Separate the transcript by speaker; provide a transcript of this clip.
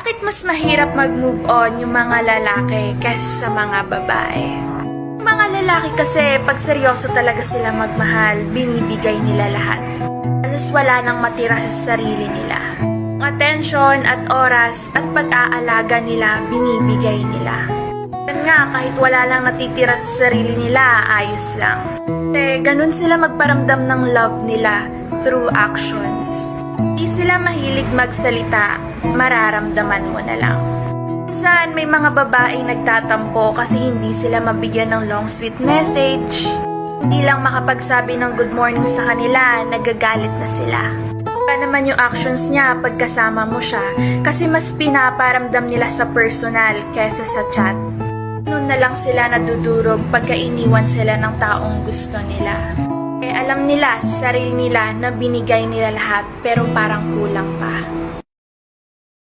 Speaker 1: Bakit mas mahirap mag-move on yung mga lalaki kaysa sa mga babae? Yung mga lalaki kasi pag seryoso talaga sila magmahal, binibigay nila lahat. Halos wala nang matira sa sarili nila. Ang atensyon at oras at pag-aalaga nila, binibigay nila. Yan nga, kahit wala lang natitira sa sarili nila, ayos lang. Kasi ganun sila magparamdam ng love nila through actions. Di sila mahilig magsalita, mararamdaman mo na lang. Minsan may mga babaeng nagtatampo kasi hindi sila mabigyan ng long sweet message. Hindi lang makapagsabi ng good morning sa kanila, nagagalit na sila. Pa naman yung actions niya pagkasama mo siya kasi mas pinaparamdam nila sa personal kaysa sa chat. Noon na lang sila nadudurog pagka iniwan sila ng taong gusto nila. Alam nila sa sarili nila na binigay nila lahat pero parang kulang pa.